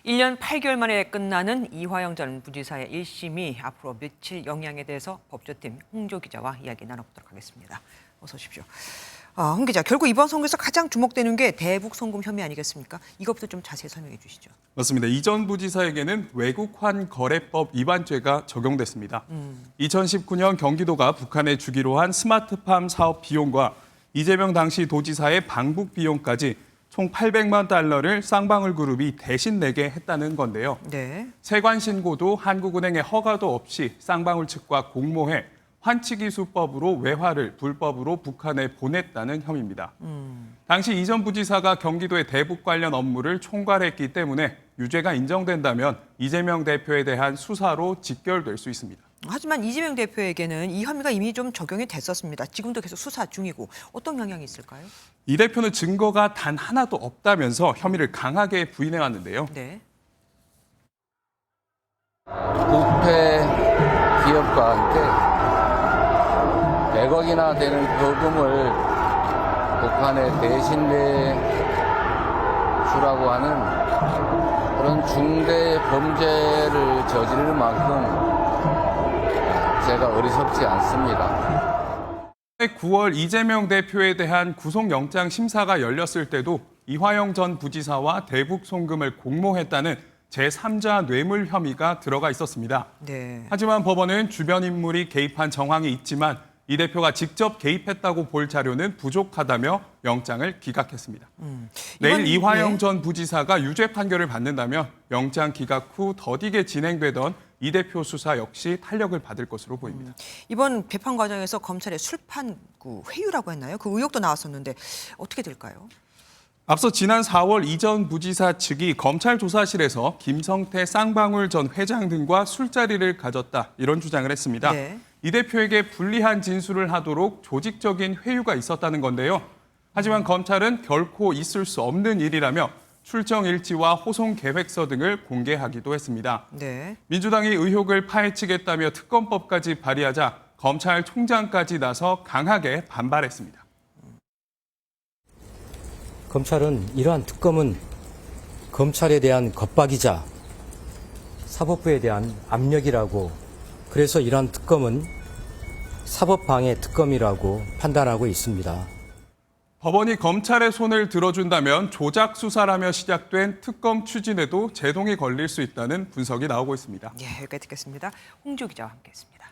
1년 8개월 만에 끝나는 이화영 전 부지사의 1심이 앞으로 미칠 영향에 대해서 법조팀 홍조 기자와 이야기 나눠보도록 하겠습니다. 어서 오십시오. 홍 기자, 결국 이번 선거에서 가장 주목되는 게 대북 송금 혐의 아니겠습니까? 이것부터 좀 자세히 설명해 주시죠. 맞습니다. 이 전 부지사에게는 외국환 거래법 위반죄가 적용됐습니다. 2019년 경기도가 북한에 주기로 한 스마트팜 사업 비용과 이재명 당시 도지사의 방북 비용까지 총 800만 달러를 쌍방울 그룹이 대신 내게 했다는 건데요. 네. 세관 신고도 한국은행의 허가도 없이 쌍방울 측과 공모해 환치기수법으로 외화를 불법으로 북한에 보냈다는 혐의입니다. 당시 이 전 부지사가 경기도의 대북 관련 업무를 총괄했기 때문에 유죄가 인정된다면 이재명 대표에 대한 수사로 직결될 수 있습니다. 하지만 이재명 대표에게는 이 혐의가 이미 좀 적용이 됐었습니다. 지금도 계속 수사 중이고 어떤 영향이 있을까요? 이 대표는 증거가 단 하나도 없다면서 혐의를 강하게 부인해 왔는데요. 네. 부패 기업과 함께 100억이나 되는 거금을 북한에 대신 내주라고 하는 그런 중대 범죄를 저지를 만큼 제가 어리석지 않습니다. 9월 이재명 대표에 대한 구속영장 심사가 열렸을 때도 이화영 전 부지사와 대북 송금을 공모했다는 제3자 뇌물 혐의가 들어가 있었습니다. 네. 하지만 법원은 주변 인물이 개입한 정황이 있지만 이 대표가 직접 개입했다고 볼 자료는 부족하다며 영장을 기각했습니다. 내일 이화영 전 부지사가 유죄 판결을 받는다면 영장 기각 후 더디게 진행되던 이 대표 수사 역시 탄력을 받을 것으로 보입니다. 이번 재판 과정에서 검찰의 술판구 회유라고 했나요? 그 의혹도 나왔었는데 어떻게 될까요? 앞서 지난 4월 이 전 부지사 측이 검찰 조사실에서 김성태 쌍방울 전 회장 등과 술자리를 가졌다 이런 주장을 했습니다. 네. 이 대표에게 불리한 진술을 하도록 조직적인 회유가 있었다는 건데요. 하지만 검찰은 결코 있을 수 없는 일이라며 출정 일지와 호송 계획서 등을 공개하기도 했습니다. 네. 민주당이 의혹을 파헤치겠다며 특검법까지 발의하자 검찰총장까지 나서 강하게 반발했습니다. 검찰은 이러한 특검은 검찰에 대한 겁박이자 사법부에 대한 압력이라고, 그래서 이러한 특검은 사법방해 특검이라고 판단하고 있습니다. 법원이 검찰의 손을 들어준다면 조작 수사라며 시작된 특검 추진에도 제동이 걸릴 수 있다는 분석이 나오고 있습니다. 예, 여기까지 듣겠습니다. 홍조 기자와 함께했습니다.